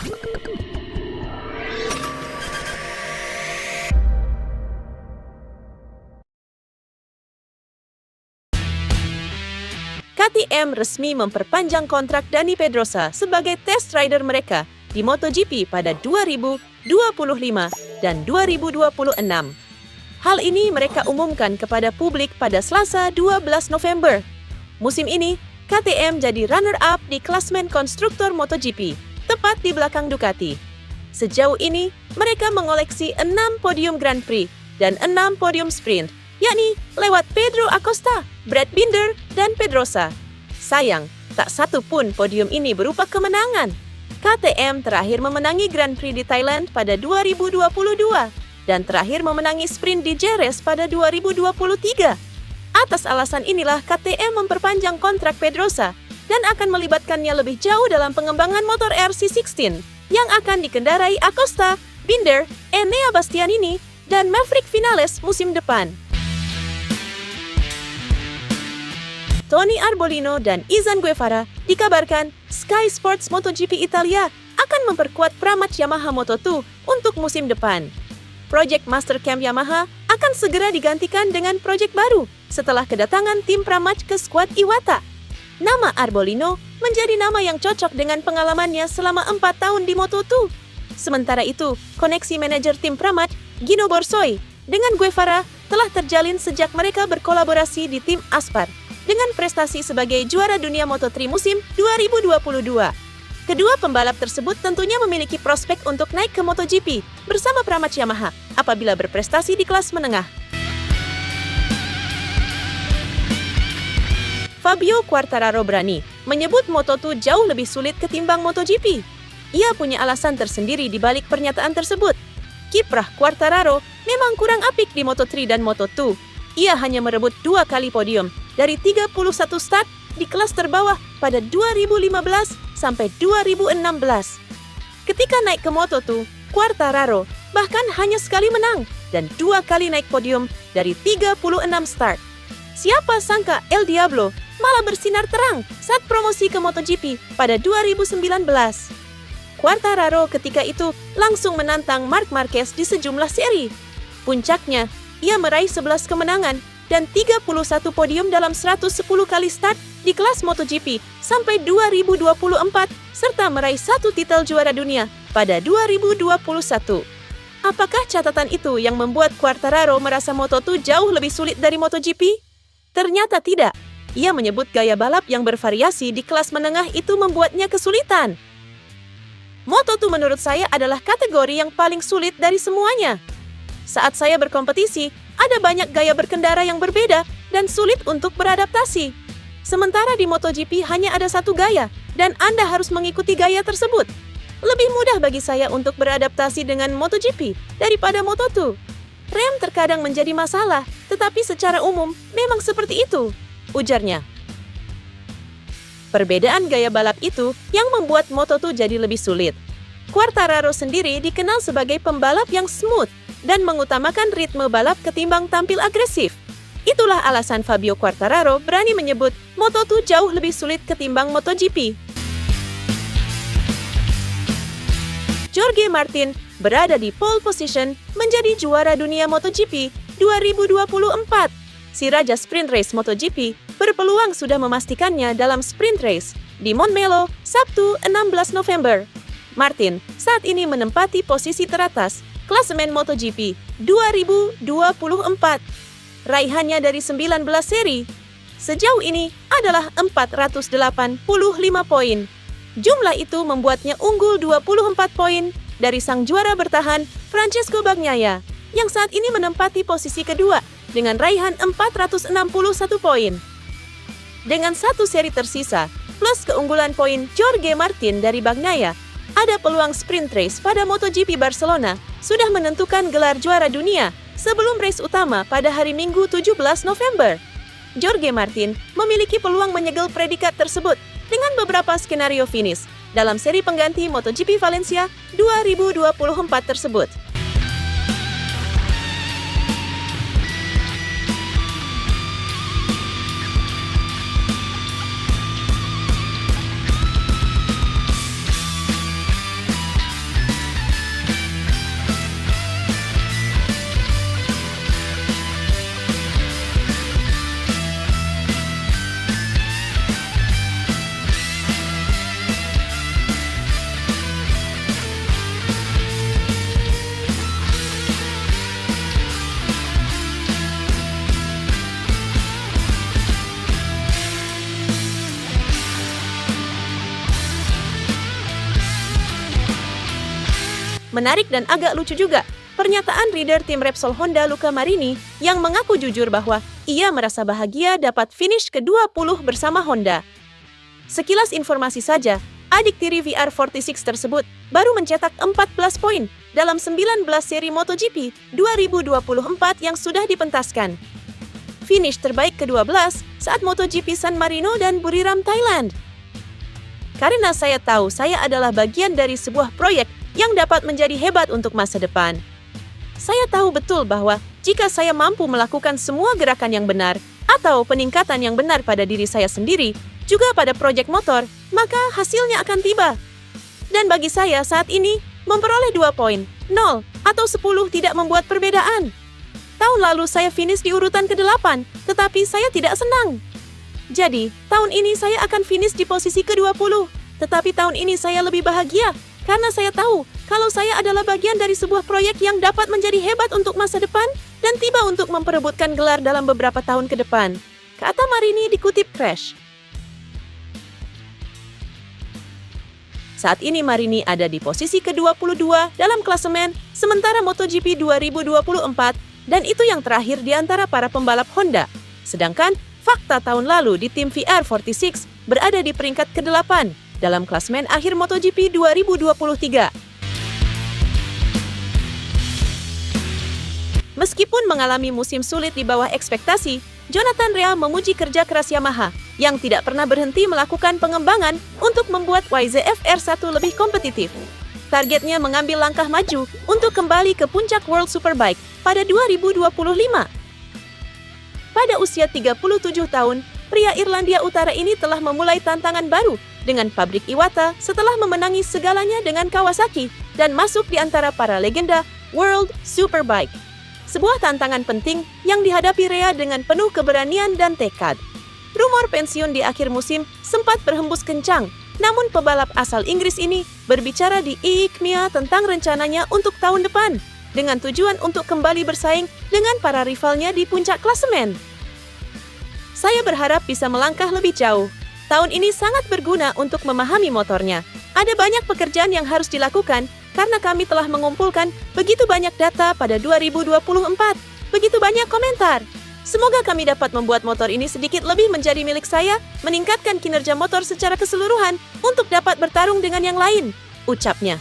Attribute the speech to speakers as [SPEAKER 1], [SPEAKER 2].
[SPEAKER 1] KTM resmi memperpanjang kontrak Dani Pedrosa sebagai test rider mereka di MotoGP pada 2025 dan 2026. Hal ini mereka umumkan kepada publik pada Selasa 12 November. Musim ini, KTM jadi runner-up di klasmen konstruktor MotoGP, tepat di belakang Ducati. Sejauh ini, mereka mengoleksi 6 podium Grand Prix dan 6 podium sprint, yakni lewat Pedro Acosta, Brad Binder, dan Pedrosa. Sayang, tak satu pun podium ini berupa kemenangan. KTM terakhir memenangi Grand Prix di Thailand pada 2022 dan terakhir memenangi sprint di Jerez pada 2023. Atas alasan inilah KTM memperpanjang kontrak Pedrosa dan akan melibatkannya lebih jauh dalam pengembangan motor RC16 yang akan dikendarai Acosta, Binder, Enea Bastianini, dan Maverick Vinales musim depan. Tony Arbolino dan Izan Guevara dikabarkan Sky Sports MotoGP Italia akan memperkuat Pramac Yamaha Moto2 untuk musim depan. Project Master Camp Yamaha akan segera digantikan dengan proyek baru setelah kedatangan tim Pramac ke skuad Iwata. Nama Arbolino menjadi nama yang cocok dengan pengalamannya selama 4 tahun di Moto2. Sementara itu, koneksi manajer tim Pramac, Gino Borsoi, dengan Guevara telah terjalin sejak mereka berkolaborasi di tim Aspar dengan prestasi sebagai juara dunia Moto3 musim 2022. Kedua pembalap tersebut tentunya memiliki prospek untuk naik ke MotoGP bersama Pramac Yamaha apabila berprestasi di kelas menengah. Fabio Quartararo berani menyebut Moto2 jauh lebih sulit ketimbang MotoGP. Ia punya alasan tersendiri di balik pernyataan tersebut. Kiprah Quartararo memang kurang apik di Moto3 dan Moto2. Ia hanya merebut 2 kali podium dari 31 start di kelas terbawah pada 2015 sampai 2016. Ketika naik ke Moto2, Quartararo bahkan hanya sekali menang dan 2 kali naik podium dari 36 start. Siapa sangka El Diablo malah bersinar terang saat promosi ke MotoGP pada 2019. Quartararo ketika itu langsung menantang Marc Marquez di sejumlah seri. Puncaknya, ia meraih 11 kemenangan dan 31 podium dalam 110 kali start di kelas MotoGP sampai 2024 serta meraih 1 titel juara dunia pada 2021. Apakah catatan itu yang membuat Quartararo merasa Moto2 jauh lebih sulit dari MotoGP? Ternyata tidak. Ia menyebut gaya balap yang bervariasi di kelas menengah itu membuatnya kesulitan. Moto2 menurut saya adalah kategori yang paling sulit dari semuanya. Saat saya berkompetisi, ada banyak gaya berkendara yang berbeda dan sulit untuk beradaptasi. Sementara di MotoGP hanya ada satu gaya, dan Anda harus mengikuti gaya tersebut. Lebih mudah bagi saya untuk beradaptasi dengan MotoGP daripada Moto2. Rem terkadang menjadi masalah, tetapi secara umum memang seperti itu, ujarnya. Perbedaan gaya balap itu yang membuat Moto2 jadi lebih sulit. Quartararo sendiri dikenal sebagai pembalap yang smooth dan mengutamakan ritme balap ketimbang tampil agresif. Itulah alasan Fabio Quartararo berani menyebut Moto2 jauh lebih sulit ketimbang MotoGP. Jorge Martin berada di pole position menjadi juara dunia MotoGP 2024. Si Raja Sprint Race MotoGP berpeluang sudah memastikannya dalam sprint race di Montmello, Sabtu 16 November. Martin saat ini menempati posisi teratas klasemen MotoGP 2024. Raihannya dari 19 seri sejauh ini adalah 485 poin. Jumlah itu membuatnya unggul 24 poin dari sang juara bertahan Francesco Bagnaia yang saat ini menempati posisi kedua dengan raihan 461 poin. Dengan 1 seri tersisa plus keunggulan poin Jorge Martin dari Bagnaia, ada peluang sprint race pada MotoGP Barcelona sudah menentukan gelar juara dunia sebelum race utama pada hari Minggu 17 November. Jorge Martin memiliki peluang menyegel predikat tersebut dengan beberapa skenario finish dalam seri pengganti MotoGP Valencia 2024 tersebut. Menarik dan agak lucu juga, pernyataan rider tim Repsol Honda Luca Marini yang mengaku jujur bahwa ia merasa bahagia dapat finish ke-20 bersama Honda. Sekilas informasi saja, adik tiri VR46 tersebut baru mencetak 14 poin dalam 19 seri MotoGP 2024 yang sudah dipentaskan. Finish terbaik ke-12 saat MotoGP San Marino dan Buriram, Thailand. Karena saya tahu saya adalah bagian dari sebuah proyek yang dapat menjadi hebat untuk masa depan. Saya tahu betul bahwa jika saya mampu melakukan semua gerakan yang benar atau peningkatan yang benar pada diri saya sendiri, juga pada proyek motor, maka hasilnya akan tiba. Dan bagi saya saat ini, memperoleh 2 poin, 0, atau 10 tidak membuat perbedaan. Tahun lalu saya finish di urutan ke-8, tetapi saya tidak senang. Jadi, tahun ini saya akan finish di posisi ke-20, tetapi tahun ini saya lebih bahagia karena saya tahu kalau saya adalah bagian dari sebuah proyek yang dapat menjadi hebat untuk masa depan dan tiba untuk memperebutkan gelar dalam beberapa tahun ke depan, kata Marini dikutip Crash. Saat ini Marini ada di posisi ke-22 dalam klasemen sementara MotoGP 2024 dan itu yang terakhir di antara para pembalap Honda. Sedangkan fakta tahun lalu di tim VR46 berada di peringkat ke-8 dalam klasemen akhir MotoGP 2023. Meskipun mengalami musim sulit di bawah ekspektasi, Jonathan Rea memuji kerja keras Yamaha yang tidak pernah berhenti melakukan pengembangan untuk membuat YZF R1 lebih kompetitif. Targetnya mengambil langkah maju untuk kembali ke puncak World Superbike pada 2025. Pada usia 37 tahun, pria Irlandia Utara ini telah memulai tantangan baru dengan pabrik Iwata setelah memenangi segalanya dengan Kawasaki dan masuk di antara para legenda World Superbike. Sebuah tantangan penting yang dihadapi Rea dengan penuh keberanian dan tekad. Rumor pensiun di akhir musim sempat berhembus kencang, namun pebalap asal Inggris ini berbicara di IICMIA tentang rencananya untuk tahun depan, dengan tujuan untuk kembali bersaing dengan para rivalnya di puncak klasemen. Saya berharap bisa melangkah lebih jauh. Tahun ini sangat berguna untuk memahami motornya. Ada banyak pekerjaan yang harus dilakukan karena kami telah mengumpulkan begitu banyak data pada 2024. Begitu banyak komentar. Semoga kami dapat membuat motor ini sedikit lebih menjadi milik saya, meningkatkan kinerja motor secara keseluruhan untuk dapat bertarung dengan yang lain, ucapnya.